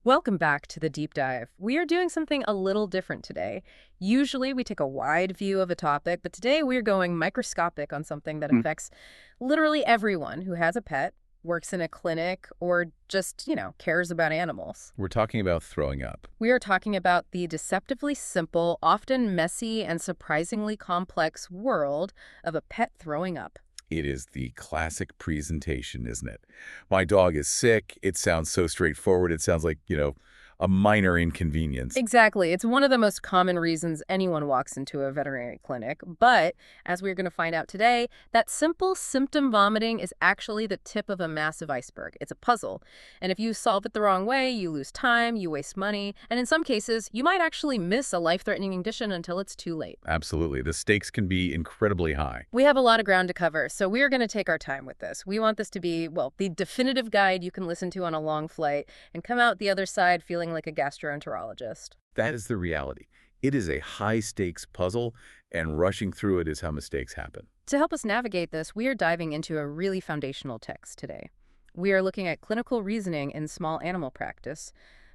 Welcome back to the deep dive. We are doing something a little different today. Usually we take a wide view of a topic, but today we're going microscopic on something that affects literally everyone who has a pet, works in a clinic, or just, cares about animals. We're talking about throwing up. We are talking about the deceptively simple, often messy, and surprisingly complex world of a pet throwing up. It is the classic presentation, isn't it? My dog is sick. It sounds so straightforward. It sounds like, a minor inconvenience. Exactly. It's one of the most common reasons anyone walks into a veterinary clinic. But as we're going to find out today, that simple symptom vomiting is actually the tip of a massive iceberg. It's a puzzle. And if you solve it the wrong way, you lose time, you waste money, and in some cases, you might actually miss a life-threatening condition until it's too late. Absolutely. The stakes can be incredibly high. We have a lot of ground to cover, so we are going to take our time with this. We want this to be, well, the definitive guide you can listen to on a long flight and come out the other side feeling like a gastroenterologist. That is the reality. It is a high-stakes puzzle, and rushing through it is how mistakes happen. To help us navigate this, we are diving into a really foundational text today. We are looking at Clinical Reasoning in Small Animal Practice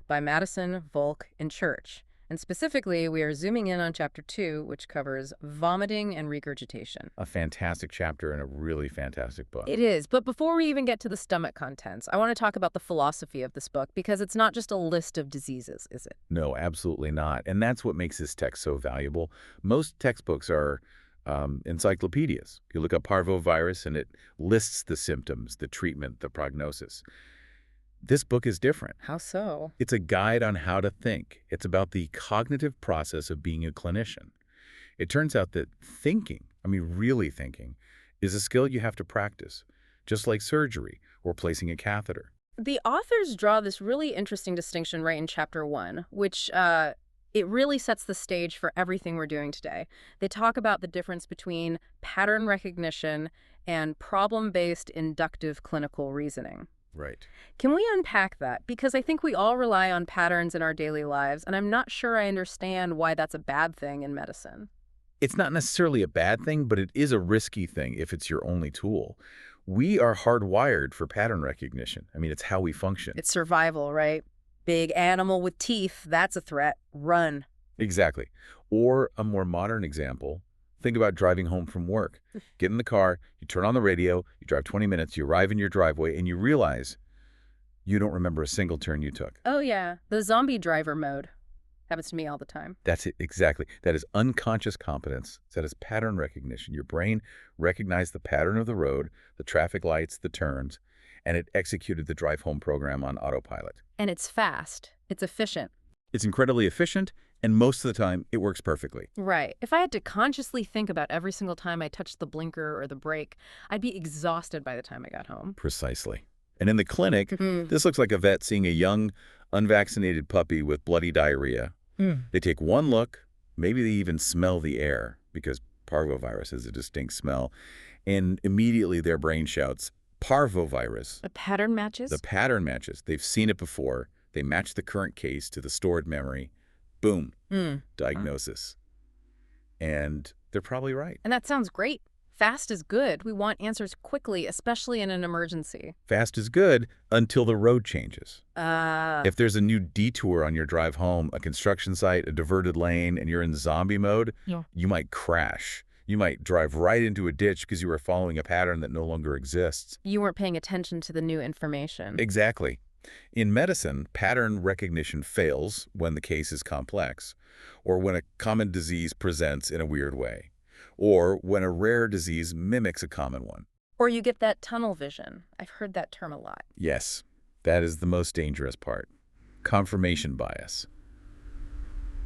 by Madison, Volk, and Church. And specifically, we are zooming in on Chapter 2, which covers vomiting and regurgitation. A fantastic chapter and a really fantastic book. It is, but before we even get to the stomach contents, I want to talk about the philosophy of this book because it's not just a list of diseases, is it? No, absolutely not. And that's what makes this text so valuable. Most textbooks are encyclopedias. You look up parvovirus and it lists the symptoms, the treatment, the prognosis. This book is different. How so? It's a guide on how to think. It's about the cognitive process of being a clinician. It turns out that thinking, really thinking, is a skill you have to practice, just like surgery or placing a catheter. The authors draw this really interesting distinction right in Chapter 1, which it really sets the stage for everything we're doing today. They talk about the difference between pattern recognition and problem-based inductive clinical reasoning. Right. Can we unpack that? Because I think we all rely on patterns in our daily lives, and I'm not sure I understand why that's a bad thing in medicine. It's not necessarily a bad thing, but it is a risky thing if it's your only tool. We are hardwired for pattern recognition. It's how we function. It's survival, right? Big animal with teeth, that's a threat. Run. Exactly. Or a more modern example, think about driving home from work. Get in the car, you turn on the radio, you drive 20 minutes, you arrive in your driveway, and you realize you don't remember a single turn you took. Oh, yeah. The zombie driver mode. Happens to me all the time. That's it, exactly. That is unconscious competence. That is pattern recognition. Your brain recognized the pattern of the road, the traffic lights, the turns, and it executed the drive home program on autopilot. And it's fast. It's efficient. It's incredibly efficient, and most of the time, it works perfectly. Right. If I had to consciously think about every single time I touched the blinker or the brake, I'd be exhausted by the time I got home. Precisely. And in the clinic, this looks like a vet seeing a young, unvaccinated puppy with bloody diarrhea. They take one look, maybe they even smell the air, because parvovirus has a distinct smell, and immediately their brain shouts, parvovirus. The pattern matches? The pattern matches. They've seen it before. They match the current case to the stored memory. Boom. Diagnosis. And they're probably right. And that sounds great. Fast is good. We want answers quickly, especially in an emergency. Fast is good until the road changes. If If there's a new detour on your drive home, a construction site, a diverted lane, and you're in zombie mode, you might crash. You might drive right into a ditch because you were following a pattern that no longer exists. you weren't paying attention to the new information. Exactly. In medicine, pattern recognition fails when the case is complex, or when a common disease presents in a weird way, or when a rare disease mimics a common one. Or you get that tunnel vision. I've heard that term a lot. Yes, that is the most dangerous part. Confirmation bias.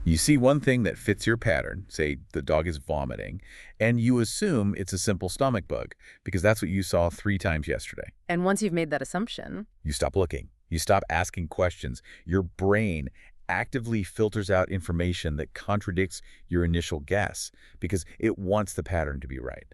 You see one thing that fits your pattern, say the dog is vomiting, and you assume it's a simple stomach bug because that's what you saw 3 times yesterday. And once you've made that assumption, You stop looking. You stop asking questions. Your brain actively filters out information that contradicts your initial guess because it wants the pattern to be right.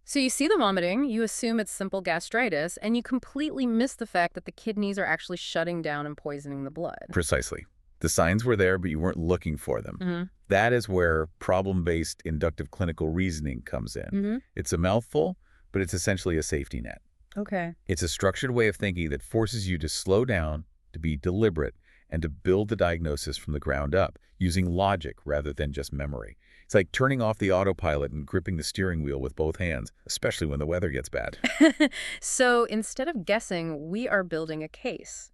so you see the vomiting, you assume it's simple gastritis, and you completely miss the fact that the kidneys are actually shutting down and poisoning the blood. Precisely. The signs were there, but you weren't looking for them. That is where problem-based inductive clinical reasoning comes in. It's a mouthful, but it's essentially a safety net. Okay. It's a structured way of thinking that forces you to slow down, to be deliberate, and to build the diagnosis from the ground up, using logic rather than just memory. It's like turning off the autopilot and gripping the steering wheel with both hands, especially when the weather gets bad. So instead of guessing, we are building a case,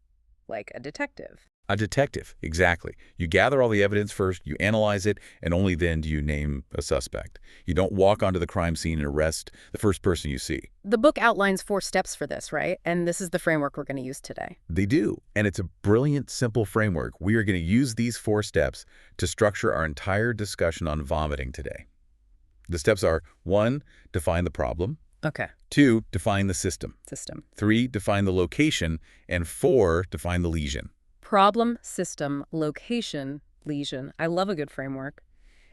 like a detective. A detective, exactly. You gather all the evidence first, you analyze it, and only then do you name a suspect. You don't walk onto the crime scene and arrest the first person you see. The book outlines 4 steps for this, right? And this is the framework we're going to use today. They do, and it's a brilliant, simple framework. We are going to use these 4 steps to structure our entire discussion on vomiting today. The steps are: 1, define the problem. Okay. 2, define the system. 3, define the location. And 4, define the lesion. Problem, system, location, lesion. I love a good framework.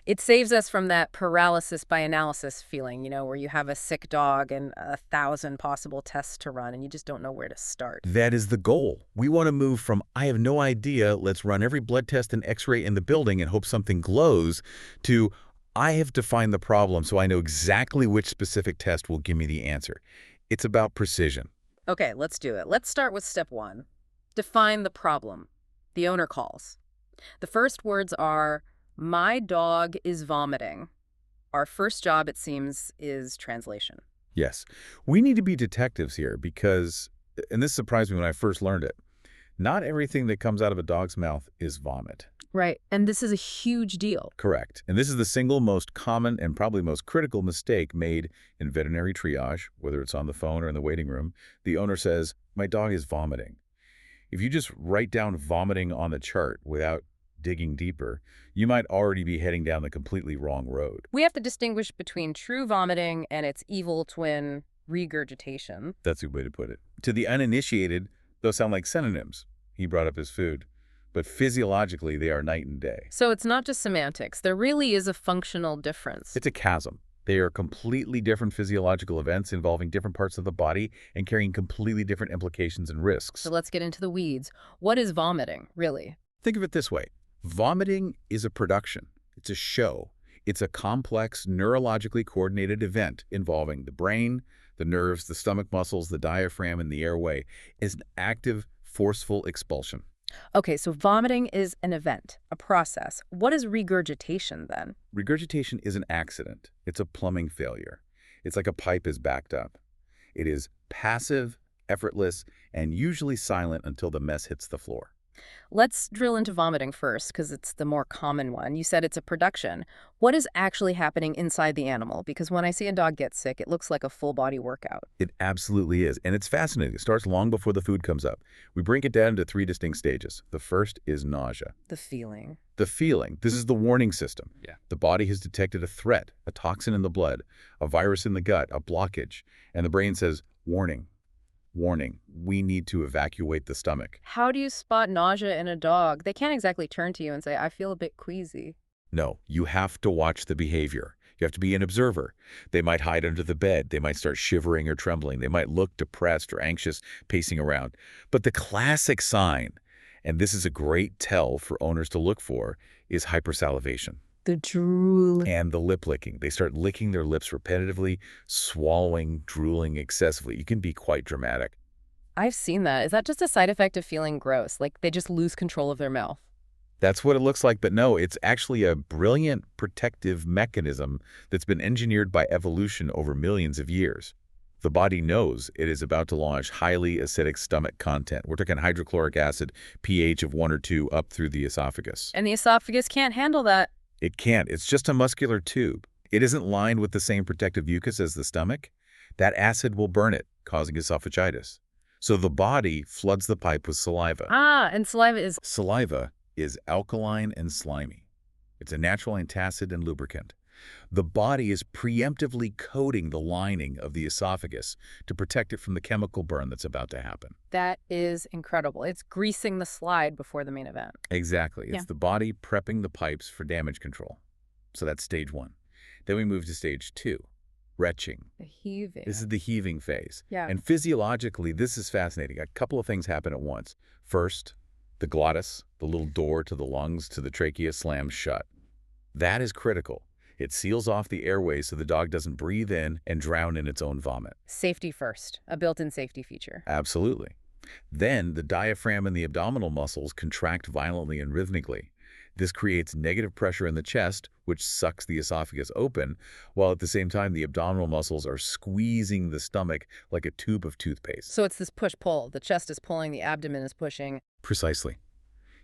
It saves us from that paralysis by analysis feeling, where you have a sick dog and 1,000 possible tests to run and you just don't know where to start. That is the goal. We want to move from, I have no idea, let's run every blood test and x-ray in the building and hope something glows, to, I have defined the problem so I know exactly which specific test will give me the answer. It's about precision. Okay, let's do it. Let's start with step 1. Define the problem. The owner calls. The first words are, "My dog is vomiting." Our first job, it seems, is translation. Yes. We need to be detectives here because, and this surprised me when I first learned it, not everything that comes out of a dog's mouth is vomit. Right, and this is a huge deal. Correct. And this is the single most common and probably most critical mistake made in veterinary triage, whether it's on the phone or in the waiting room. The owner says, "My dog is vomiting." If you just write down vomiting on the chart without digging deeper, you might already be heading down the completely wrong road. We have to distinguish between true vomiting and its evil twin, regurgitation. That's a good way to put it. To the uninitiated, those sound like synonyms. He brought up his food. But physiologically, they are night and day. So it's not just semantics. There really is a functional difference. It's a chasm. They are completely different physiological events involving different parts of the body and carrying completely different implications and risks. So let's get into the weeds. What is vomiting, really? Think of it this way. Vomiting is a production. It's a show. It's a complex, neurologically coordinated event involving the brain, the nerves, the stomach muscles, the diaphragm, and the airway. It's an active, forceful expulsion. Okay, so vomiting is an event, a process. What is regurgitation then? Regurgitation is an accident. It's a plumbing failure. It's like a pipe is backed up. It is passive, effortless, and usually silent until the mess hits the floor. Let's drill into vomiting first, because it's the more common one. You said it's a production. What is actually happening inside the animal? Because when I see a dog get sick, it looks like a full-body workout. It absolutely is, and it's fascinating. It starts long before the food comes up. We break it down into 3 distinct stages. The first is nausea. The feeling. The feeling. This is the warning system. Yeah. The body has detected a threat, a toxin in the blood, a virus in the gut, a blockage, and the brain says, warning. Warning, we need to evacuate the stomach. How do you spot nausea in a dog? They can't exactly turn to you and say, "I feel a bit queasy." No, you have to watch the behavior. You have to be an observer. They might hide under the bed. They might start shivering or trembling. They might look depressed or anxious, pacing around. But the classic sign, and this is a great tell for owners to look for, is hypersalivation. The drool. And the lip licking. They start licking their lips repetitively, swallowing, drooling excessively. It can be quite dramatic. I've seen that. Is that just a side effect of feeling gross? Like they just lose control of their mouth? That's what it looks like, but no, it's actually a brilliant protective mechanism that's been engineered by evolution over millions of years. The body knows it is about to launch highly acidic stomach content. We're talking hydrochloric acid, pH of 1 or 2 up through the esophagus. And the esophagus can't handle that. It can't. It's just a muscular tube. It isn't lined with the same protective mucus as the stomach. That acid will burn it, causing esophagitis. So the body floods the pipe with saliva. And saliva is... Saliva is alkaline and slimy. It's a natural antacid and lubricant. The body is preemptively coating the lining of the esophagus to protect it from the chemical burn that's about to happen. That is incredible. It's greasing the slide before the main event. Exactly. It's the body prepping the pipes for damage control. So that's stage 1. Then we move to stage 2, retching. The heaving. This is the heaving phase. Yeah. And physiologically, this is fascinating. A couple of things happen at once. First, the glottis, the little door to the lungs, to the trachea, slams shut. That is critical. It seals off the airways so the dog doesn't breathe in and drown in its own vomit. Safety first, a built-in safety feature. Absolutely. Then the diaphragm and the abdominal muscles contract violently and rhythmically. This creates negative pressure in the chest, which sucks the esophagus open, while at the same time the abdominal muscles are squeezing the stomach like a tube of toothpaste. So it's this push-pull. The chest is pulling, the abdomen is pushing. Precisely.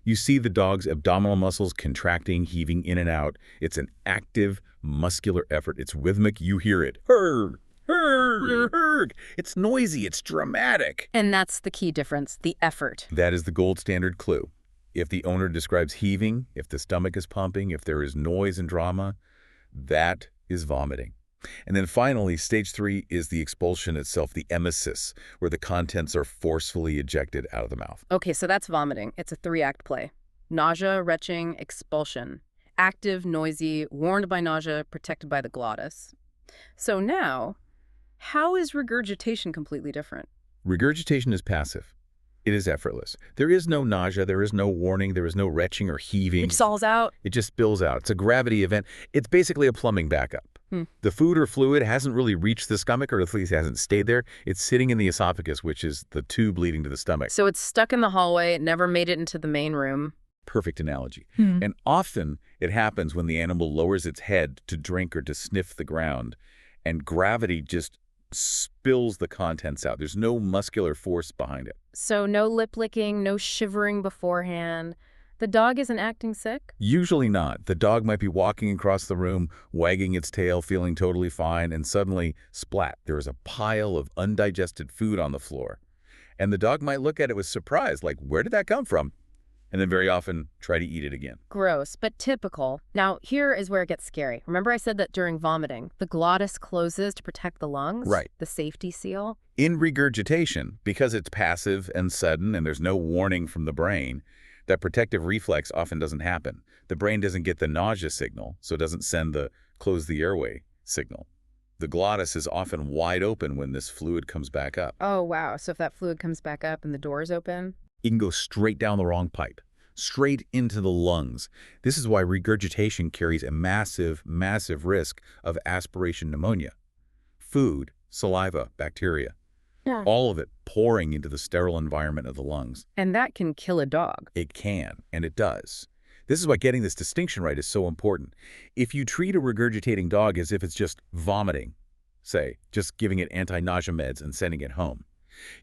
You see the dog's abdominal muscles contracting, heaving in and out. It's an active, muscular effort. It's rhythmic. You hear it. Hurr, hurr, hurr. It's noisy. It's dramatic. And that's the key difference, the effort. That is the gold standard clue. If the owner describes heaving, if the stomach is pumping, if there is noise and drama, that is vomiting. And then finally, stage 3 is the expulsion itself, the emesis, where the contents are forcefully ejected out of the mouth. Okay, so that's vomiting. It's a 3-act play. Nausea, retching, expulsion. Active, noisy, warned by nausea, protected by the glottis. So now, how is regurgitation completely different? Regurgitation is passive. It is effortless. There is no nausea, there is no warning, there is no retching or heaving. It stalls out? It just spills out. It's a gravity event. It's basically a plumbing backup. The food or fluid hasn't really reached the stomach, or at least hasn't stayed there. It's sitting in the esophagus, which is the tube leading to the stomach. So it's stuck in the hallway, it never made it into the main room. Perfect analogy. And often it happens when the animal lowers its head to drink or to sniff the ground, and gravity just spills the contents out. There's no muscular force behind it. So no lip licking, no shivering beforehand. The dog isn't acting sick? Usually not. The dog might be walking across the room, wagging its tail, feeling totally fine, and suddenly, splat, there is a pile of undigested food on the floor. And the dog might look at it with surprise, like, where did that come from? And then very often try to eat it again. Gross, but typical. Now, here is where it gets scary. Remember I said that during vomiting, the glottis closes to protect the lungs? Right. The safety seal? In regurgitation, because it's passive and sudden and there's no warning from the brain, that protective reflex often doesn't happen. The brain doesn't get the nausea signal, so it doesn't send the close the airway signal. The glottis is often wide open when this fluid comes back up. Oh, wow. So if that fluid comes back up and the door is open? It can go straight down the wrong pipe, straight into the lungs. This is why regurgitation carries a massive, massive risk of aspiration pneumonia. Food, saliva, bacteria, all of it pouring into the sterile environment of the lungs. And that can kill a dog. It can, and it does. This is why getting this distinction right is so important. If you treat a regurgitating dog as if it's just vomiting, say, just giving it anti-nausea meds and sending it home,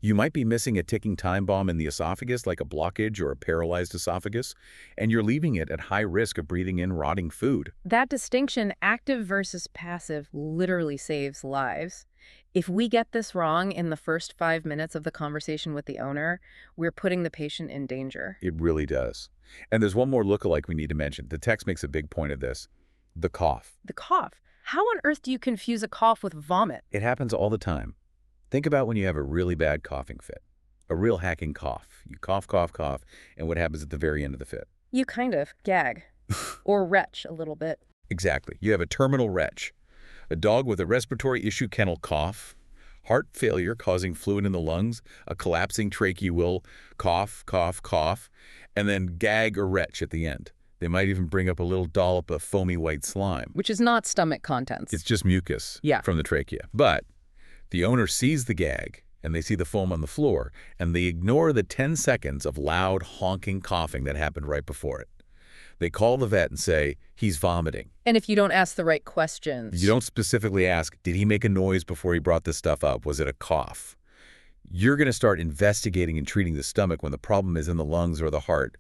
you might be missing a ticking time bomb in the esophagus, like a blockage or a paralyzed esophagus, and you're leaving it at high risk of breathing in rotting food. That distinction, active versus passive, literally saves lives. If we get this wrong in the first 5 minutes of the conversation with the owner, we're putting the patient in danger. It really does. And there's one more lookalike we need to mention. The text makes a big point of this. The cough. The cough. How on earth do you confuse a cough with vomit? It happens all the time. Think about when you have a really bad coughing fit. A real hacking cough. You cough, cough, cough, and what happens at the very end of the fit? You kind of gag. Or retch a little bit. Exactly. You have a terminal retch. A dog with a respiratory issue kennel cough, heart failure causing fluid in the lungs, a collapsing trachea will cough, cough, cough, and then gag or retch at the end. They might even bring up a little dollop of foamy white slime. Which is not stomach contents. It's just mucus from the trachea. But the owner sees the gag, and they see the foam on the floor, and they ignore the 10 seconds of loud, honking coughing that happened right before it. They call the vet and say, he's vomiting. And if you don't ask the right questions. You don't specifically ask, did he make a noise before he brought this stuff up? Was it a cough? You're going to start investigating and treating the stomach when the problem is in the lungs or the heart.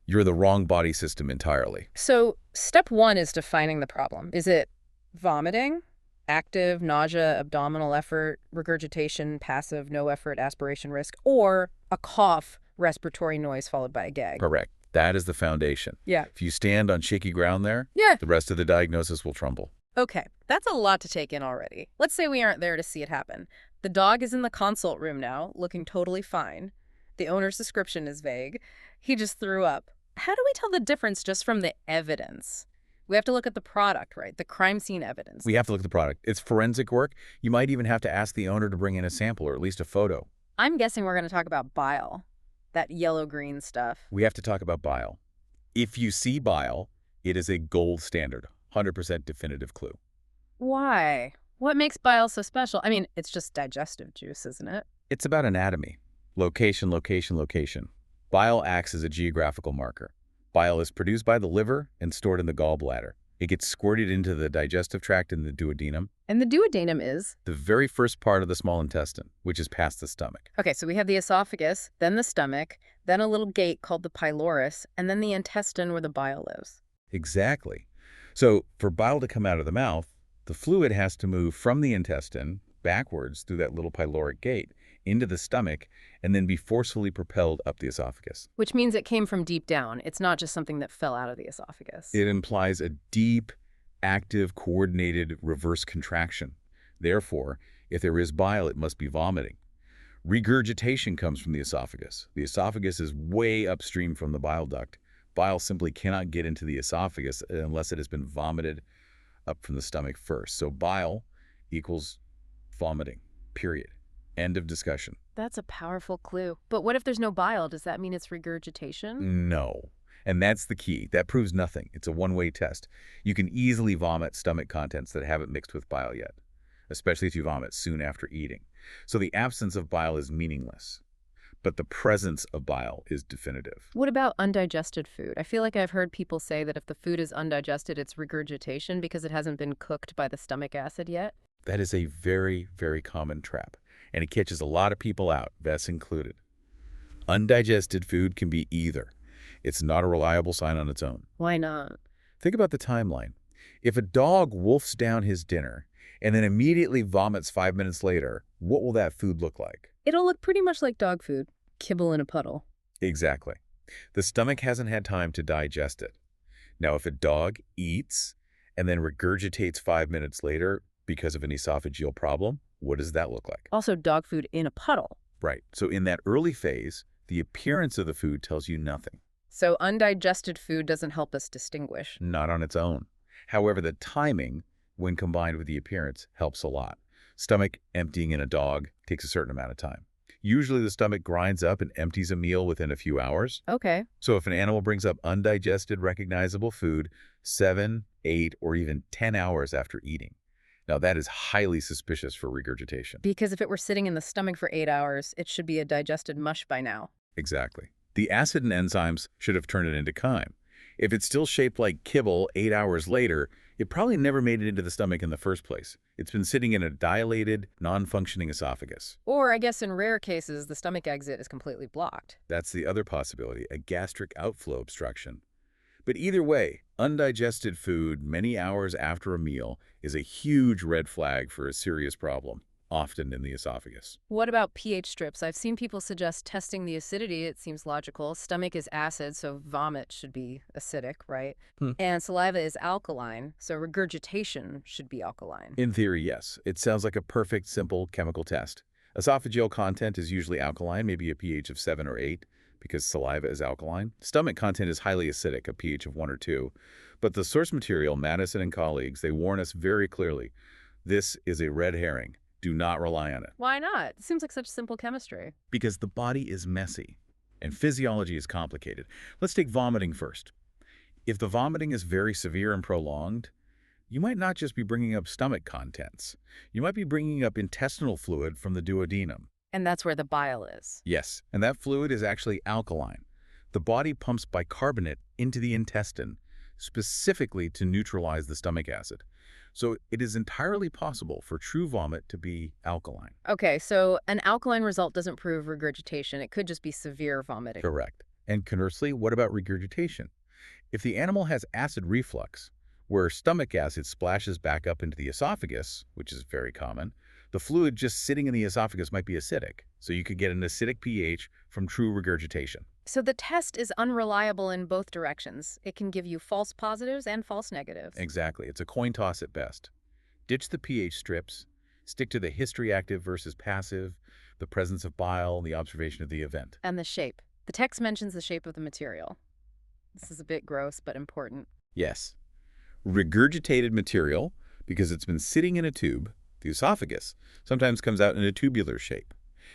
You're the wrong body system entirely. So step 1 is defining the problem. Is it vomiting, active, nausea, abdominal effort, regurgitation, passive, no effort, aspiration risk, or a cough, respiratory noise followed by a gag? Correct. That is the foundation. Yeah. If you stand on shaky ground there, the rest of the diagnosis will tremble. Okay, that's a lot to take in already. Let's say we aren't there to see it happen. The dog is in the consult room now, looking totally fine. The owner's description is vague. He just threw up. How do we tell the difference just from the evidence? We have to look at the product, right? The crime scene evidence. We have to look at the product. It's forensic work. You might even have to ask the owner to bring in a sample or at least a photo. I'm guessing we're going to talk about bile. That yellow-green stuff. We have to talk about bile. If you see bile, it is a gold standard, 100% definitive clue. Why? What makes bile so special? I mean, it's just digestive juice, isn't it? It's about anatomy. Location, location, location. Bile acts as a geographical marker. Bile is produced by the liver and stored in the gallbladder. It gets squirted into the digestive tract in the duodenum, And the duodenum is? the very first part of the small intestine, which is past the stomach. Okay, so we have the esophagus, then the stomach, then a little gate called the pylorus, and then the intestine where the bile lives. Exactly. So for bile to come out of the mouth, the fluid has to move from the intestine backwards through that little pyloric gate into the stomach and then be forcefully propelled up the esophagus. Which means it came from deep down. It's not just something that fell out of the esophagus. It implies a deep, active, coordinated reverse contraction. Therefore, if there is bile, it must be vomiting. Regurgitation comes from the esophagus. The esophagus is way upstream from the bile duct. Bile simply cannot get into the esophagus unless it has been vomited up from the stomach first. So bile equals vomiting, period. End of discussion. That's a powerful clue. But what if there's no bile? Does that mean it's regurgitation? No. And that's the key. That proves nothing. It's a one-way test. You can easily vomit stomach contents that haven't mixed with bile yet, especially if you vomit soon after eating. So the absence of bile is meaningless, but the presence of bile is definitive. What about undigested food? I feel like I've heard people say that if the food is undigested, it's regurgitation because it hasn't been cooked by the stomach acid yet. That is a very, very common trap, and it catches a lot of people out, Vets included. Undigested food can be either. It's not a reliable sign on its own. Why not? Think about the timeline. If a dog wolfs down his dinner and then immediately vomits 5 minutes later, what will that food look like? It'll look pretty much like dog food. Kibble in a puddle. Exactly. The stomach hasn't had time to digest it. Now, if a dog eats and then regurgitates 5 minutes later because of an esophageal problem, what does that look like? Also dog food in a puddle. Right. So in that early phase, the appearance of the food tells you nothing. So undigested food doesn't help us distinguish. Not on its own. However, the timing, when combined with the appearance, helps a lot. Stomach emptying in a dog takes a certain amount of time. Usually the stomach grinds up and empties a meal within a few hours. Okay. So if an animal brings up undigested, recognizable food 7, 8, or even 10 hours after eating, now that is highly suspicious for regurgitation. Because if it were sitting in the stomach for 8 hours, it should be a digested mush by now. Exactly. The acid and enzymes should have turned it into chyme. If it's still shaped like kibble 8 hours later, it probably never made it into the stomach in the first place. It's been sitting in a dilated, non-functioning esophagus. Or I guess in rare cases, the stomach exit is completely blocked. That's the other possibility, a gastric outflow obstruction. But either way, undigested food many hours after a meal is a huge red flag for a serious problem, often in the esophagus. What about pH strips? I've seen people suggest testing the acidity. It seems logical. Stomach is acid, so vomit should be acidic, right? And saliva is alkaline, so regurgitation should be alkaline. In theory, yes. It sounds like a perfect, simple chemical test. Esophageal content is usually alkaline, maybe a pH of 7 or 8, because saliva is alkaline. Stomach content is highly acidic, a pH of 1 or 2. But the source material, Madison and colleagues, they warn us very clearly, this is a red herring. Do not rely on it. Why not? It seems like such simple chemistry. Because the body is messy and physiology is complicated. Let's take vomiting first. If the vomiting is very severe and prolonged, you might not just be bringing up stomach contents. You might be bringing up intestinal fluid from the duodenum. And that's where the bile is. Yes, and that fluid is actually alkaline. The body pumps bicarbonate into the intestine specifically to neutralize the stomach acid. So it is entirely possible for true vomit to be alkaline. Okay, so an alkaline result doesn't prove regurgitation. It could just be severe vomiting. Correct. And conversely, what about regurgitation? If the animal has acid reflux, where stomach acid splashes back up into the esophagus, which is very common, the fluid just sitting in the esophagus might be acidic. So you could get an acidic pH from true regurgitation. So the test is unreliable in both directions. It can give you false positives and false negatives. Exactly. It's a coin toss at best. Ditch the pH strips. Stick to the history active versus passive, the presence of bile, and the observation of the event. And the shape. The text mentions the shape of the material. This is a bit gross, but important. Yes. Regurgitated material, because it's been sitting in a tube, the esophagus, sometimes comes out in a tubular shape.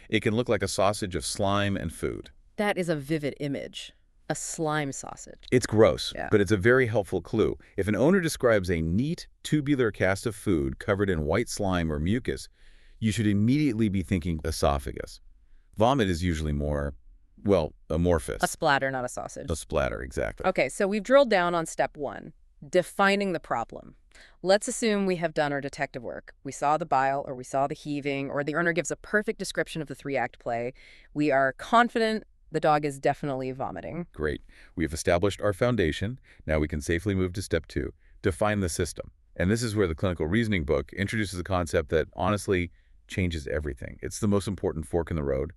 It can look like a sausage of slime and food. That is a vivid image. A slime sausage. It's gross, Yeah. but it's a very helpful clue. If an owner describes a neat, tubular cast of food covered in white slime or mucus, you should immediately be thinking esophagus. Vomit is usually more, well, A amorphous. splatter, not a sausage. A splatter, exactly. Okay, so we've drilled down on step one, defining the problem. Let's assume we have done our detective work. We saw the bile, or we saw the heaving, or the owner gives a perfect description of the three-act play. We are confident the dog is definitely vomiting. Great. We have established our foundation. Now we can safely move to step two, define the system. And this is where the clinical reasoning book introduces a concept that honestly changes everything. It's the most important fork in the road.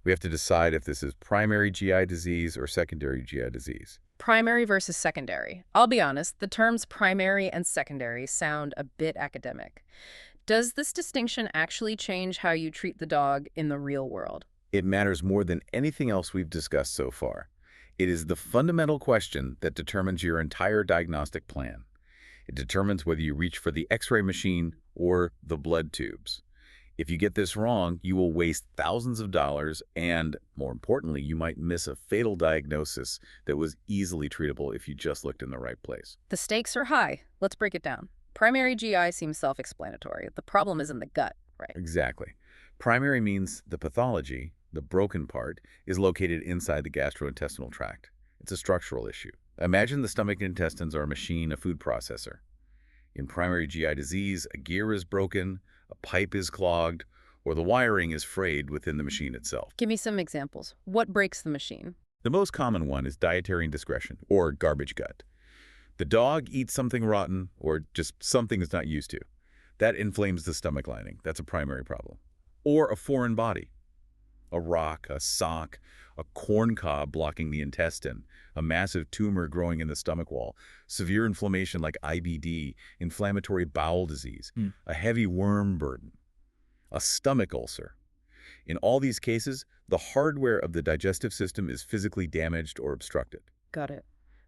We have to decide if this is primary GI disease or secondary GI disease. Primary versus secondary. I'll be honest, the terms primary and secondary sound a bit academic. Does this distinction actually change how you treat the dog in the real world? It matters more than anything else we've discussed so far. It is the fundamental question that determines your entire diagnostic plan. It determines whether you reach for the X-ray machine or the blood tubes. If you get this wrong, you will waste thousands of dollars and, more importantly, you might miss a fatal diagnosis that was easily treatable if you just looked in the right place. The stakes are high. Let's break it down. Primary GI seems self-explanatory. The problem is in the gut, right? Exactly. Primary means the pathology, the broken part, is located inside the gastrointestinal tract. It's a structural issue. Imagine the stomach and intestines are a machine, a food processor. In primary GI disease, a gear is broken, a pipe is clogged, or the wiring is frayed within the machine itself. Give me some examples. What breaks the machine? The most common one is dietary indiscretion, or garbage gut. The dog eats something rotten, or just something it's not used to. That inflames the stomach lining. That's a primary problem. Or a foreign body. A rock, a sock, a corn cob blocking the intestine, a massive tumor growing in the stomach wall, severe inflammation like IBD, inflammatory bowel disease, a heavy worm burden, a stomach ulcer. In all these cases, the hardware of the digestive system is physically damaged or obstructed. Got it.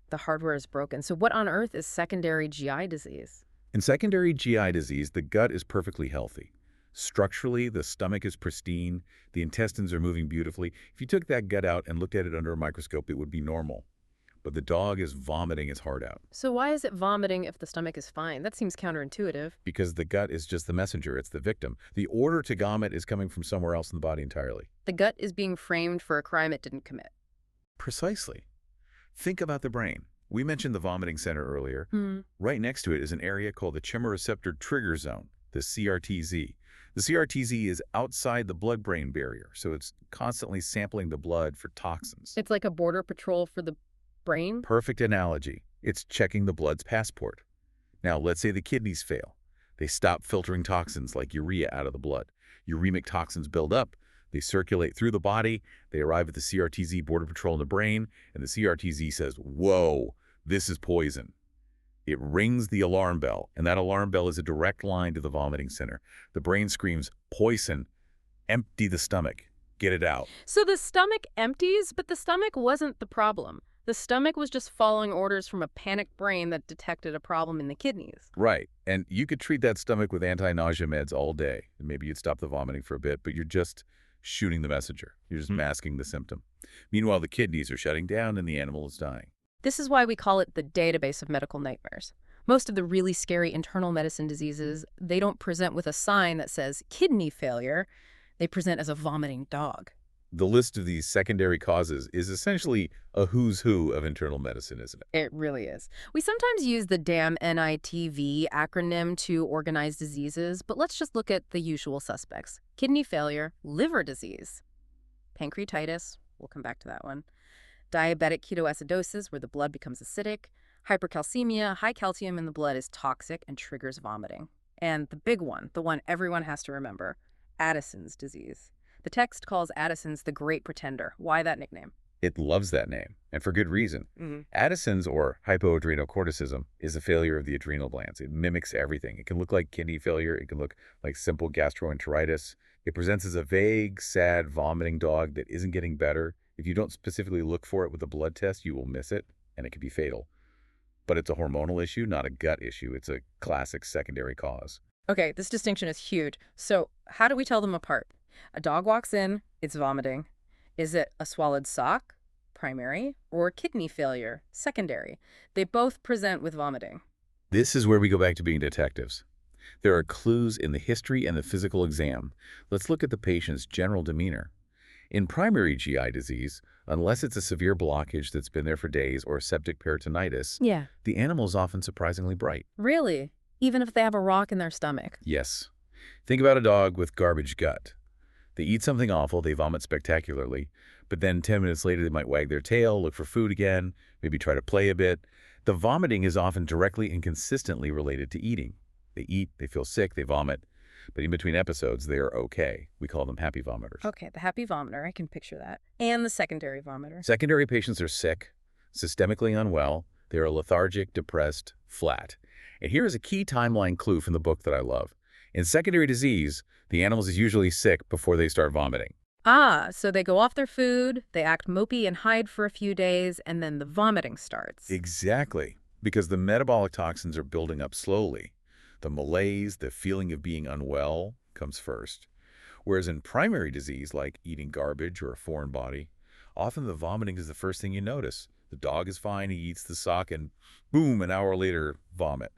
The hardware is broken. So what on earth is secondary GI disease? In secondary GI disease, the gut is perfectly healthy. Structurally, the stomach is pristine, the intestines are moving beautifully. If you took that gut out and looked at it under a microscope, it would be normal. But the dog is vomiting its heart out. So why is it vomiting if the stomach is fine? That seems counterintuitive. Because the gut is just the messenger, it's the victim. The order to vomit is coming from somewhere else in the body entirely. The gut is being framed for a crime it didn't commit. Precisely. Think about the brain. We mentioned the vomiting center earlier. Right next to it is an area called the chemoreceptor trigger zone, the CRTZ. The CRTZ is outside the blood-brain barrier, so it's constantly sampling the blood for toxins. It's like a border patrol for the brain? Perfect analogy. It's checking the blood's passport. Now, let's say the kidneys fail. They stop filtering toxins like urea out of the blood. Uremic toxins build up. They circulate through the body. They arrive at the CRTZ border patrol in the brain, and the CRTZ says, "Whoa, this is poison." It rings the alarm bell, and that alarm bell is a direct line to the vomiting center. The brain screams, "Poison! Empty the stomach. Get it out." So the stomach empties, but the stomach wasn't the problem. The stomach was just following orders from a panicked brain that detected a problem in the kidneys. Right. And you could treat that stomach with anti-nausea meds all day. And maybe you'd stop the vomiting for a bit, but you're just shooting the messenger. You're just masking the symptom. Meanwhile, the kidneys are shutting down and the animal is dying. This is why we call it the database of medical nightmares. Most of the really scary internal medicine diseases, they don't present with a sign that says kidney failure. They present as a vomiting dog. The list of these secondary causes is essentially a who's who of internal medicine, isn't it? It really is. We sometimes use the damn NITV acronym to organize diseases, but let's just look at the usual suspects. Kidney failure, liver disease, pancreatitis, we'll come back to that one, diabetic ketoacidosis, where the blood becomes acidic, hypercalcemia, high calcium in the blood is toxic and triggers vomiting. And the big one, the one everyone has to remember, Addison's disease. The text calls Addison's the great pretender. Why that nickname? It loves that name, and for good reason. Addison's, or hypoadrenocorticism, is a failure of the adrenal glands. It mimics everything. It can look like kidney failure. It can look like simple gastroenteritis. It presents as a vague, sad, vomiting dog that isn't getting better. If you don't specifically look for it with a blood test, you will miss it, and it can be fatal. But it's a hormonal issue, not a gut issue. It's a classic secondary cause. Okay, this distinction is huge. So how do we tell them apart? A dog walks in, it's vomiting. Is it a swallowed sock, primary, or kidney failure, secondary? They both present with vomiting. This is where we go back to being detectives. There are clues in the history and the physical exam. Let's look at the patient's general demeanor. In primary GI disease, unless it's a severe blockage that's been there for days or septic peritonitis, Yeah. the animal is often surprisingly bright. Really? Even if they have a rock in their stomach? Yes. Think about a dog with garbage gut. They eat something awful, they vomit spectacularly, but then 10 minutes later they might wag their tail, look for food again, maybe try to play a bit. The vomiting is often directly and consistently related to eating. They eat, they feel sick, they vomit, but in between episodes they are okay. We call them happy vomiters. Okay, the happy vomiter, I can picture that. And the secondary vomiter. Secondary patients are sick, systemically unwell, they are lethargic, depressed, flat. And here is a key timeline clue from the book that I love. In secondary disease, the animal is usually sick before they start vomiting. Ah, so they go off their food, they act mopey and hide for a few days, and then the vomiting starts. Exactly, because the metabolic toxins are building up slowly. The malaise, the feeling of being unwell, comes first. Whereas in primary disease, like eating garbage or a foreign body, often the vomiting is the first thing you notice. The dog is fine, he eats the sock, and boom, an hour later, vomit.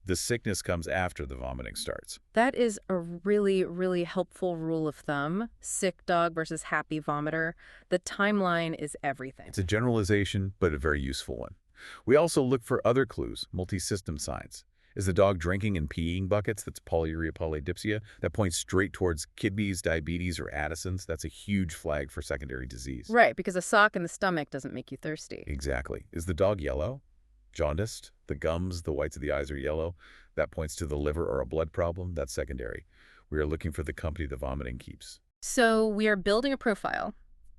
The sickness comes after the vomiting starts. That is a really, really helpful rule of thumb. Sick dog versus happy vomiter. The timeline is everything. It's a generalization, but a very useful one. We also look for other clues, multi-system signs. Is the dog drinking and peeing buckets? That's polyuria polydipsia. That points straight towards kidneys, diabetes, or Addison's. That's a huge flag for secondary disease. Right, because a sock in the stomach doesn't make you thirsty. Exactly. Is the dog yellow? Jaundiced? The gums, the whites of the eyes are yellow. That points to the liver or a blood problem. That's secondary. We are looking for the company the vomiting keeps. So we are building a profile.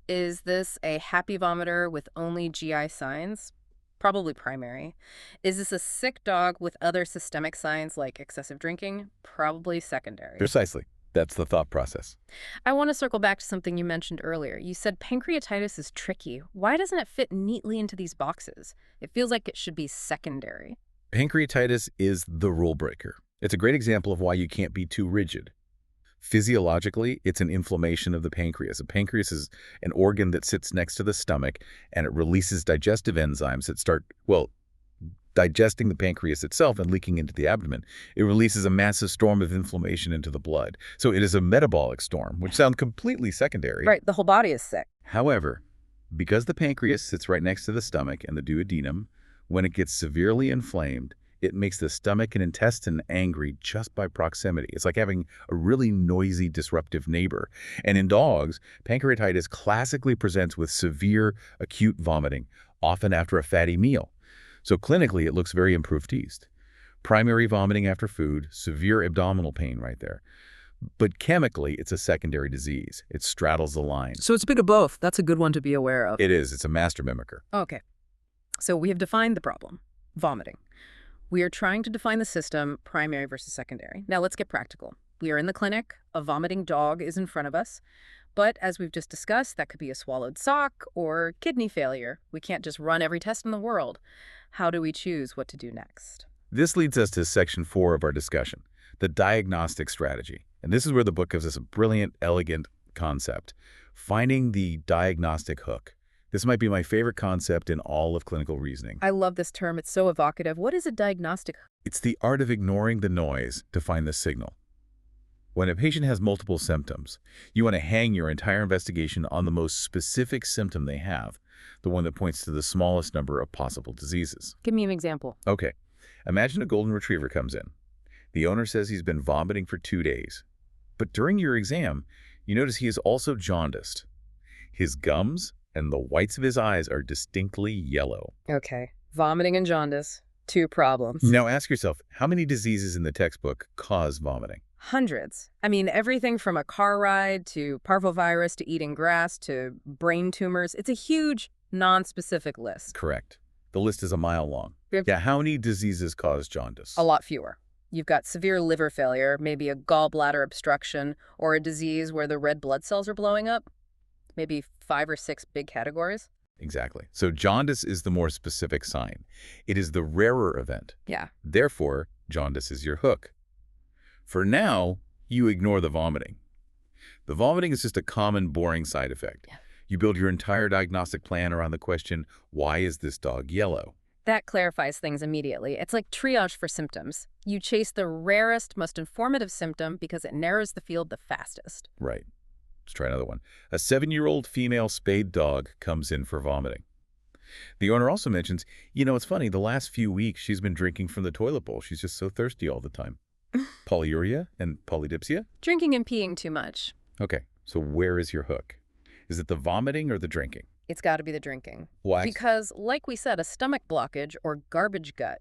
Is this a happy vomiter with only GI signs? Probably primary. Is this a sick dog with other systemic signs like excessive drinking? Probably secondary. Precisely. That's the thought process. I want to circle back to something you mentioned earlier. You said pancreatitis is tricky. Why doesn't it fit neatly into these boxes? It feels like it should be secondary. Pancreatitis is the rule breaker. It's a great example of why you can't be too rigid. Physiologically, it's an inflammation of the pancreas. The pancreas is an organ that sits next to the stomach, and it releases digestive enzymes that start, well, digesting the pancreas itself and leaking into the abdomen. It releases a massive storm of inflammation into the blood. So it is a metabolic storm, which sounds completely secondary. Right, the whole body is sick. However, because the pancreas sits right next to the stomach and the duodenum, when it gets severely inflamed, it makes the stomach and intestine angry just by proximity. It's like having a really noisy, disruptive neighbor. And in dogs, pancreatitis classically presents with severe acute vomiting, often after a fatty meal. So clinically, it looks very improved teased. Primary vomiting after food, severe abdominal pain right there. But chemically, it's a secondary disease. It straddles the line. So it's a bit of both. That's a good one to be aware of. It is. It's a master mimicker. Okay. So we have defined the problem, vomiting. We are trying to define the system, primary versus secondary. Now let's get practical. We are in the clinic, a vomiting dog is in front of us, but as we've just discussed, that could be a swallowed sock or kidney failure. We can't just run every test in the world. How do we choose what to do next? This leads us to section 4 of our discussion, the diagnostic strategy. And this is where the book gives us a brilliant, elegant concept, finding the diagnostic hook. This might be my favorite concept in all of clinical reasoning. I love this term. It's so evocative. What is a diagnostic? It's the art of ignoring the noise to find the signal. When a patient has multiple symptoms, you want to hang your entire investigation on the most specific symptom they have, the one that points to the smallest number of possible diseases. Give me an example. Okay, imagine a golden retriever comes in. The owner says he's been vomiting for 2 days. But during your exam, you notice he is also jaundiced. His gums and the whites of his eyes are distinctly yellow. Okay, vomiting and jaundice, 2 problems. Now ask yourself, how many diseases in the textbook cause vomiting? Hundreds. I mean, everything from a car ride to parvovirus to eating grass to brain tumors. It's a huge, non-specific list. Correct. The list is a mile long. Yep. Yeah, how many diseases cause jaundice? A lot fewer. You've got severe liver failure, maybe a gallbladder obstruction, or a disease where the red blood cells are blowing up. Maybe 5 or 6 big categories. Exactly. So jaundice is the more specific sign. It is the rarer event. Yeah. Therefore, jaundice is your hook. For now, you ignore the vomiting. The vomiting is just a common, boring side effect. Yeah. You build your entire diagnostic plan around the question, why is this dog yellow? That clarifies things immediately. It's like triage for symptoms. You chase the rarest, most informative symptom because it narrows the field the fastest. Right. Let's try another one. A 7-year-old female spayed dog comes in for vomiting. The owner also mentions, it's funny, the last few weeks she's been drinking from the toilet bowl. She's just so thirsty all the time. Polyuria and polydipsia? Drinking and peeing too much. Okay, so where is your hook? Is it the vomiting or the drinking? It's got to be the drinking. Why? Because, like we said, a stomach blockage or garbage gut,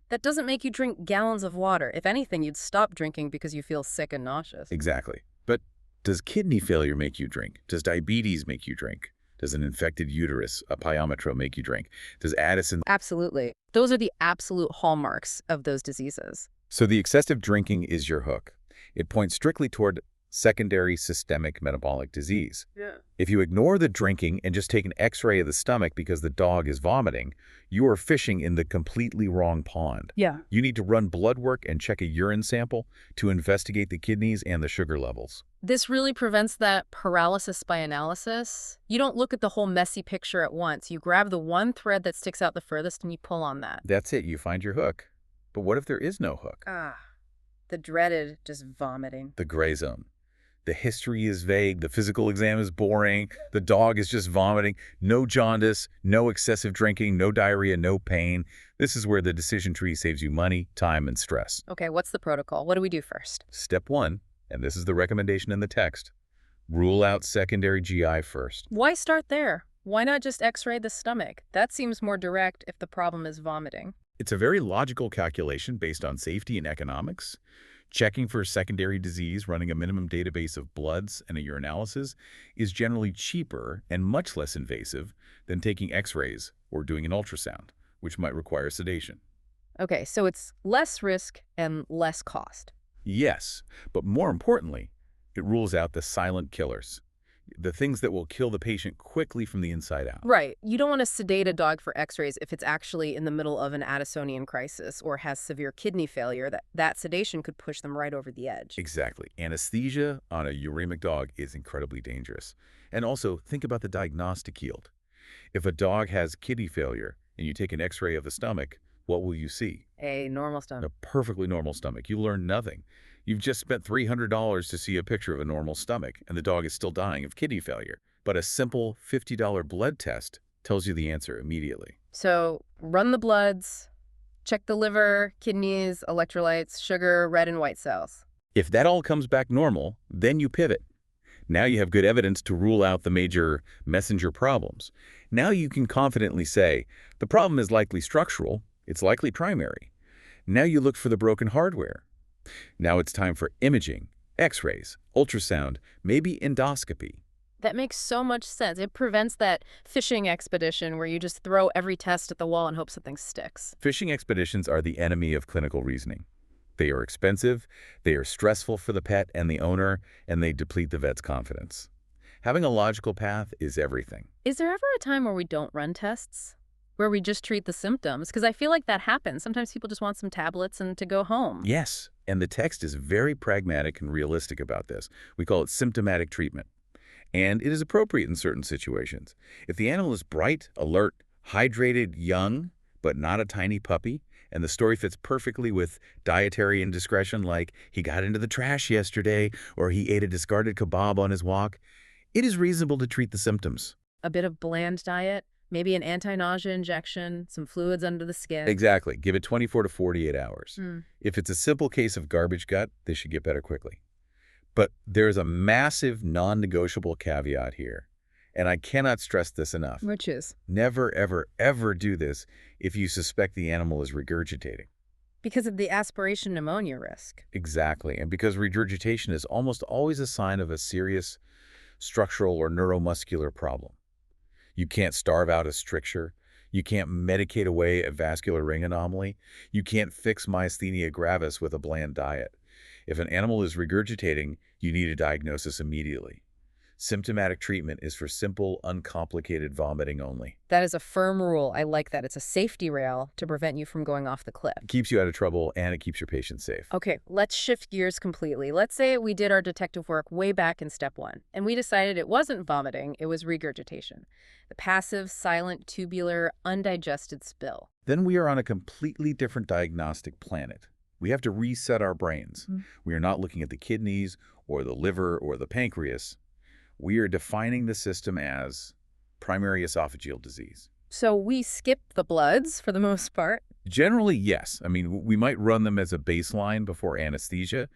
that doesn't make you drink gallons of water. If anything, you'd stop drinking because you feel sick and nauseous. Exactly. But does kidney failure make you drink? Does diabetes make you drink? Does an infected uterus, a pyometro, make you drink? Does Addison... Absolutely. Those are the absolute hallmarks of those diseases. So the excessive drinking is your hook. It points strictly toward secondary systemic metabolic disease. Yeah. If you ignore the drinking and just take an x-ray of the stomach because the dog is vomiting, you are fishing in the completely wrong pond. Yeah. You need to run blood work and check a urine sample to investigate the kidneys and the sugar levels. This really prevents that paralysis by analysis. You don't look at the whole messy picture at once. You grab the one thread that sticks out the furthest and you pull on that. That's it. You find your hook. But what if there is no hook? The dreaded just vomiting. The gray zone. The history is vague, the physical exam is boring, the dog is just vomiting, no jaundice, no excessive drinking, no diarrhea, no pain. This is where the decision tree saves you money, time, and stress. Okay, what's the protocol? What do we do first? Step 1, and this is the recommendation in the text, rule out secondary GI first. Why start there? Why not just x-ray the stomach? That seems more direct if the problem is vomiting. It's a very logical calculation based on safety and economics. Checking for secondary disease, running a minimum database of bloods and a urinalysis is generally cheaper and much less invasive than taking x-rays or doing an ultrasound, which might require sedation. Okay, so it's less risk and less cost. Yes, but more importantly, it rules out the silent killers, the things that will kill the patient quickly from the inside out. Right. You don't want to sedate a dog for x-rays if it's actually in the middle of an Addisonian crisis or has severe kidney failure. That sedation could push them right over the edge. Exactly. Anesthesia on a uremic dog is incredibly dangerous. And also, think about the diagnostic yield. If a dog has kidney failure and you take an x-ray of the stomach, what will you see? A normal stomach. A perfectly normal stomach. You learn nothing. You've just spent $300 to see a picture of a normal stomach, and the dog is still dying of kidney failure. But a simple $50 blood test tells you the answer immediately. So run the bloods, check the liver, kidneys, electrolytes, sugar, red and white cells. If that all comes back normal, then you pivot. Now you have good evidence to rule out the major messenger problems. Now you can confidently say, the problem is likely structural, it's likely primary. Now you look for the broken hardware. Now it's time for imaging, x-rays, ultrasound, maybe endoscopy. That makes so much sense. It prevents that fishing expedition where you just throw every test at the wall and hope something sticks. Fishing expeditions are the enemy of clinical reasoning. They are expensive, they are stressful for the pet and the owner, and they deplete the vet's confidence. Having a logical path is everything. Is there ever a time where we don't run tests? Where we just treat the symptoms? Because I feel like that happens. Sometimes people just want some tablets and to go home. Yes, and the text is very pragmatic and realistic about this. We call it symptomatic treatment. And it is appropriate in certain situations. If the animal is bright, alert, hydrated, young, but not a tiny puppy, and the story fits perfectly with dietary indiscretion like he got into the trash yesterday or he ate a discarded kebab on his walk, it is reasonable to treat the symptoms. A bit of bland diet, maybe an anti-nausea injection, some fluids under the skin. Exactly. Give it 24 to 48 hours. Mm. If it's a simple case of garbage gut, they should get better quickly. But there's a massive non-negotiable caveat here, and I cannot stress this enough. Which is? Never, ever, ever do this if you suspect the animal is regurgitating. Because of the aspiration pneumonia risk. Exactly, and because regurgitation is almost always a sign of a serious structural or neuromuscular problem. You can't starve out a stricture. You can't medicate away a vascular ring anomaly. You can't fix myasthenia gravis with a bland diet. If an animal is regurgitating, you need a diagnosis immediately. Symptomatic treatment is for simple, uncomplicated vomiting only. That is a firm rule. I like that. It's a safety rail to prevent you from going off the cliff. It keeps you out of trouble, and it keeps your patient safe. Okay, let's shift gears completely. Let's say we did our detective work way back in step 1, and we decided it wasn't vomiting, it was regurgitation. The passive, silent, tubular, undigested spill. Then we are on a completely different diagnostic planet. We have to reset our brains. We are not looking at the kidneys or the liver or the pancreas. We are defining the system as primary esophageal disease. So we skip the bloods for the most part. Generally, yes. I mean, we might run them as a baseline before anesthesia,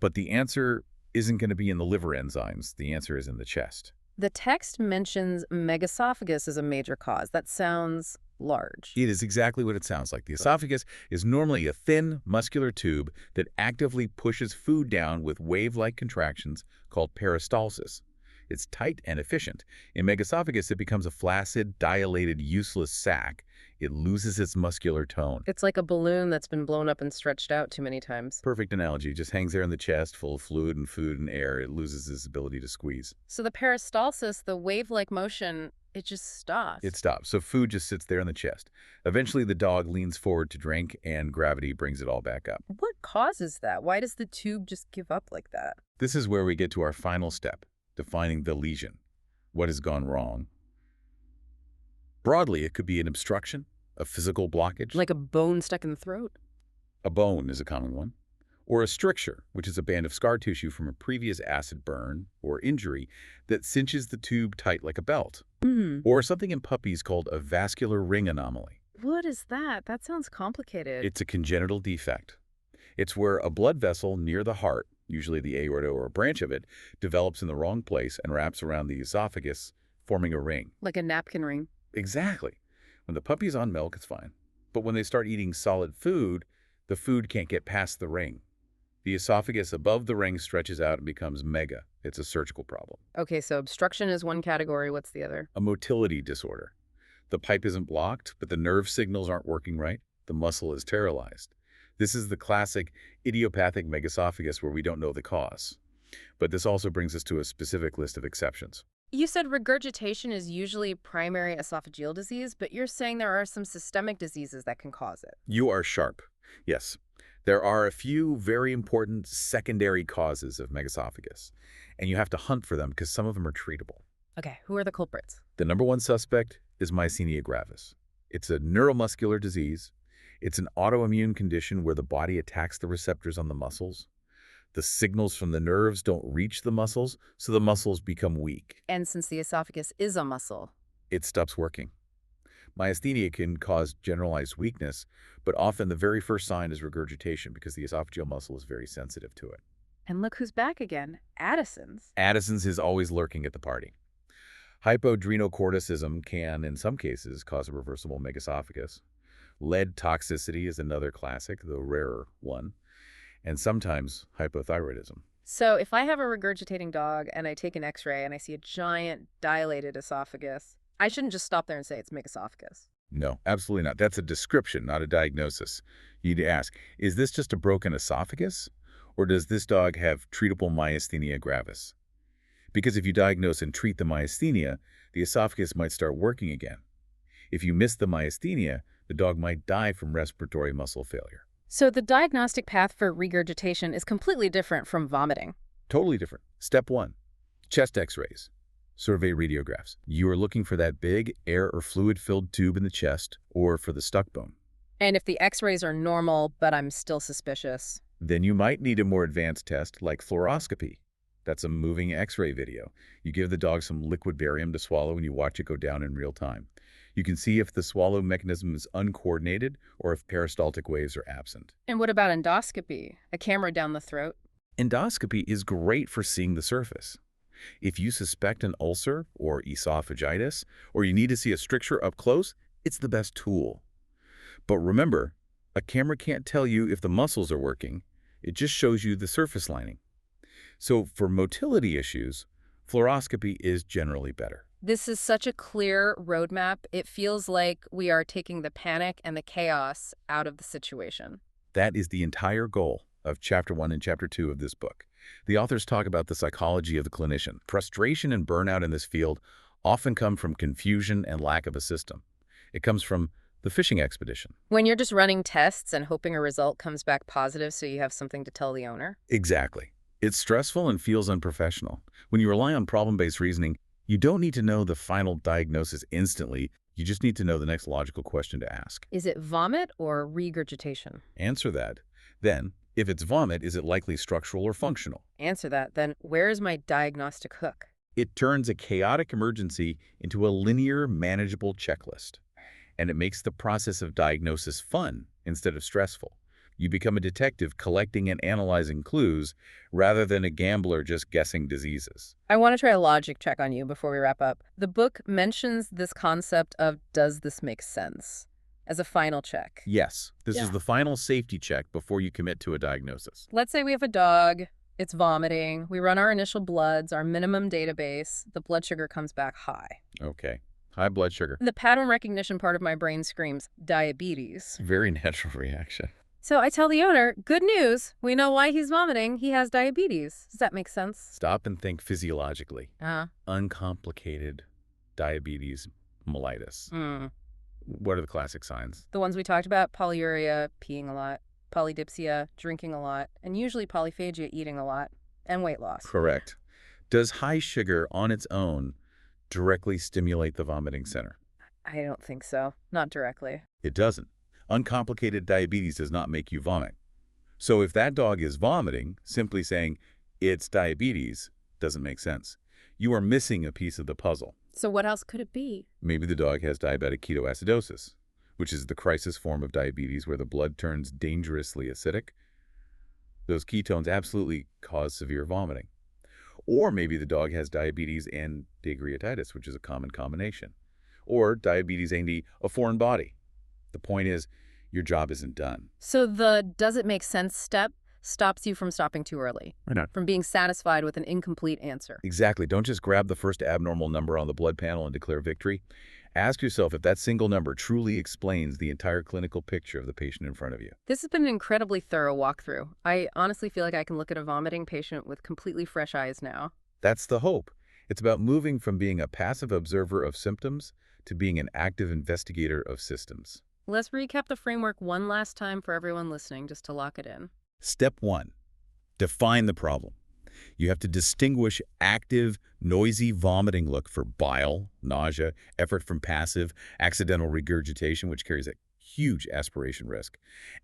but the answer isn't going to be in the liver enzymes. The answer is in the chest. The text mentions megaesophagus as a major cause. That sounds large. It is exactly what it sounds like. The esophagus is normally a thin, muscular tube that actively pushes food down with wave-like contractions called peristalsis. It's tight and efficient. In megaesophagus, it becomes a flaccid, dilated, useless sac. It loses its muscular tone. It's like a balloon that's been blown up and stretched out too many times. Perfect analogy. It just hangs there in the chest, full of fluid and food and air. It loses its ability to squeeze. So the peristalsis, the wave-like motion, it just stops. It stops. So food just sits there in the chest. Eventually, the dog leans forward to drink, and gravity brings it all back up. What causes that? Why does the tube just give up like that? This is where we get to our final step, defining the lesion. What has gone wrong? Broadly, it could be an obstruction, a physical blockage. Like a bone stuck in the throat? A bone is a common one. Or a stricture, which is a band of scar tissue from a previous acid burn or injury that cinches the tube tight like a belt. Or something in puppies called a vascular ring anomaly. What is that? That sounds complicated. It's a congenital defect. It's where a blood vessel near the heart, usually the aorta or a branch of it, develops in the wrong place and wraps around the esophagus, forming a ring. Like a napkin ring. Exactly. When the puppy's on milk, it's fine. But when they start eating solid food, the food can't get past the ring. The esophagus above the ring stretches out and becomes mega. It's a surgical problem. Okay, so obstruction is one category. What's the other? A motility disorder. The pipe isn't blocked, but the nerve signals aren't working right. The muscle is sterilized. This is the classic idiopathic megaesophagus where we don't know the cause. But this also brings us to a specific list of exceptions. You said regurgitation is usually primary esophageal disease, but you're saying there are some systemic diseases that can cause it. You are sharp. Yes. There are a few very important secondary causes of megaesophagus, and you have to hunt for them because some of them are treatable. Okay, who are the culprits? The number one suspect is myasthenia gravis. It's a neuromuscular disease. It's an autoimmune condition where the body attacks the receptors on the muscles. The signals from the nerves don't reach the muscles, so the muscles become weak. And since the esophagus is a muscle. It stops working. Myasthenia can cause generalized weakness, but often the very first sign is regurgitation because the esophageal muscle is very sensitive to it. And look who's back again, Addison's. Addison's is always lurking at the party. Hypoadrenocorticism can, in some cases, cause a reversible megaesophagus. Lead toxicity is another classic, the rarer one. And sometimes hypothyroidism. So if I have a regurgitating dog and I take an x-ray and I see a giant dilated esophagus, I shouldn't just stop there and say it's megaesophagus. No, absolutely not. That's a description, not a diagnosis. You need to ask, is this just a broken esophagus? Or does this dog have treatable myasthenia gravis? Because if you diagnose and treat the myasthenia, the esophagus might start working again. If you miss the myasthenia, the dog might die from respiratory muscle failure. So the diagnostic path for regurgitation is completely different from vomiting. Totally different. Step 1, chest x-rays. Survey radiographs. You are looking for that big air or fluid-filled tube in the chest or for the stuck bone. And if the x-rays are normal, but I'm still suspicious? Then you might need a more advanced test like fluoroscopy. That's a moving x-ray video. You give the dog some liquid barium to swallow and you watch it go down in real time. You can see if the swallow mechanism is uncoordinated or if peristaltic waves are absent. And what about endoscopy? A camera down the throat? Endoscopy is great for seeing the surface. If you suspect an ulcer or esophagitis, or you need to see a stricture up close, it's the best tool. But remember, a camera can't tell you if the muscles are working. It just shows you the surface lining. So for motility issues, fluoroscopy is generally better. This is such a clear roadmap. It feels like we are taking the panic and the chaos out of the situation. That is the entire goal of Chapter 1 and Chapter 2 of this book. The authors talk about the psychology of the clinician. Frustration and burnout in this field often come from confusion and lack of a system. It comes from the fishing expedition. When you're just running tests and hoping a result comes back positive so you have something to tell the owner? Exactly. It's stressful and feels unprofessional. When you rely on problem-based reasoning, you don't need to know the final diagnosis instantly. You just need to know the next logical question to ask. Is it vomit or regurgitation? Answer that. Then, if it's vomit, is it likely structural or functional? Answer that. Then where is my diagnostic hook? It turns a chaotic emergency into a linear, manageable checklist. And it makes the process of diagnosis fun instead of stressful. You become a detective collecting and analyzing clues rather than a gambler just guessing diseases. I want to try a logic check on you before we wrap up. The book mentions this concept of does this make sense as a final check. Yes, this is the final safety check before you commit to a diagnosis. Let's say we have a dog, it's vomiting, we run our initial bloods, our minimum database, the blood sugar comes back high. Okay. High blood sugar. The pattern recognition part of my brain screams, diabetes. Very natural reaction. So I tell the owner, good news, we know why he's vomiting, he has diabetes. Does that make sense? Stop and think physiologically. Uh-huh. Uncomplicated diabetes mellitus. What are the classic signs? The ones we talked about, polyuria, peeing a lot, polydipsia, drinking a lot, and usually polyphagia, eating a lot, and weight loss. Correct. Does high sugar on its own directly stimulate the vomiting center? I don't think so. Not directly. It doesn't. Uncomplicated diabetes does not make you vomit. So if that dog is vomiting, simply saying it's diabetes doesn't make sense. You are missing a piece of the puzzle. So what else could it be? Maybe the dog has diabetic ketoacidosis, which is the crisis form of diabetes where the blood turns dangerously acidic. Those ketones absolutely cause severe vomiting. Or maybe the dog has diabetes and pancreatitis, which is a common combination. Or diabetes and a foreign body. The point is, your job isn't done. So the does it make sense step stops you from stopping too early. Why not? From being satisfied with an incomplete answer. Exactly. Don't just grab the first abnormal number on the blood panel and declare victory. Ask yourself if that single number truly explains the entire clinical picture of the patient in front of you. This has been an incredibly thorough walkthrough. I honestly feel like I can look at a vomiting patient with completely fresh eyes now. That's the hope. It's about moving from being a passive observer of symptoms to being an active investigator of systems. Let's recap the framework one last time for everyone listening, just to lock it in. Step 1. Define the problem. You have to distinguish active, noisy vomiting look for bile, nausea, effort from passive, accidental regurgitation, which carries a huge aspiration risk.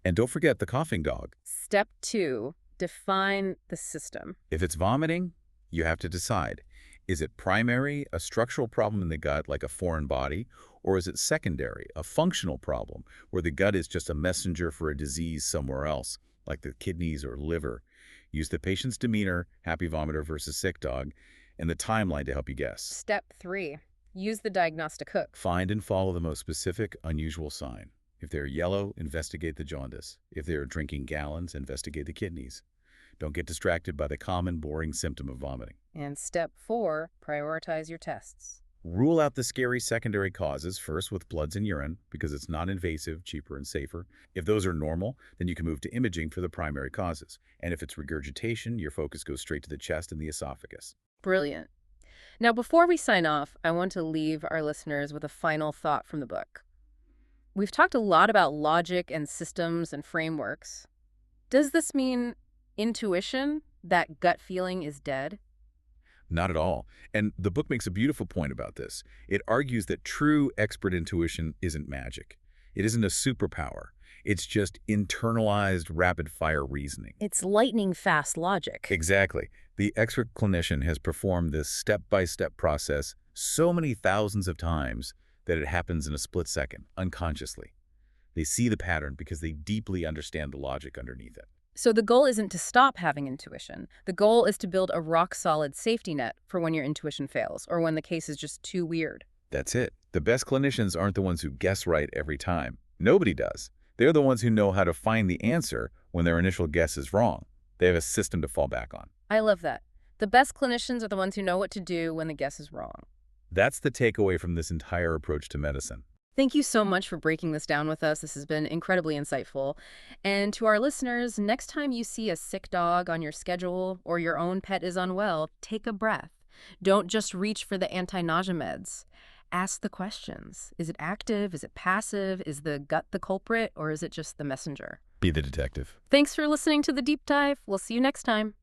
And don't forget the coughing dog. Step 2. Define the system. If it's vomiting, you have to decide. Is it primary, a structural problem in the gut like a foreign body, or is it secondary, a functional problem where the gut is just a messenger for a disease somewhere else, like the kidneys or liver? Use the patient's demeanor, happy vomiter versus sick dog, and the timeline to help you guess. Step 3. Use the diagnostic hook. Find and follow the most specific, unusual sign. If they're yellow, investigate the jaundice. If they're drinking gallons, investigate the kidneys. Don't get distracted by the common, boring symptom of vomiting. And step 4, prioritize your tests. Rule out the scary secondary causes, first with bloods and urine, because it's non-invasive, cheaper, and safer. If those are normal, then you can move to imaging for the primary causes. And if it's regurgitation, your focus goes straight to the chest and the esophagus. Brilliant. Now, before we sign off, I want to leave our listeners with a final thought from the book. We've talked a lot about logic and systems and frameworks. Does this mean intuition, that gut feeling, is dead? Not at all. And the book makes a beautiful point about this. It argues that true expert intuition isn't magic. It isn't a superpower. It's just internalized rapid-fire reasoning. It's lightning-fast logic. Exactly. The expert clinician has performed this step-by-step process so many thousands of times that it happens in a split second, unconsciously. They see the pattern because they deeply understand the logic underneath it. So the goal isn't to stop having intuition. The goal is to build a rock-solid safety net for when your intuition fails or when the case is just too weird. That's it. The best clinicians aren't the ones who guess right every time. Nobody does. They're the ones who know how to find the answer when their initial guess is wrong. They have a system to fall back on. I love that. The best clinicians are the ones who know what to do when the guess is wrong. That's the takeaway from this entire approach to medicine. Thank you so much for breaking this down with us. This has been incredibly insightful. And to our listeners, next time you see a sick dog on your schedule or your own pet is unwell, take a breath. Don't just reach for the anti-nausea meds. Ask the questions. Is it active? Is it passive? Is the gut the culprit? Or is it just the messenger? Be the detective. Thanks for listening to The Deep Dive. We'll see you next time.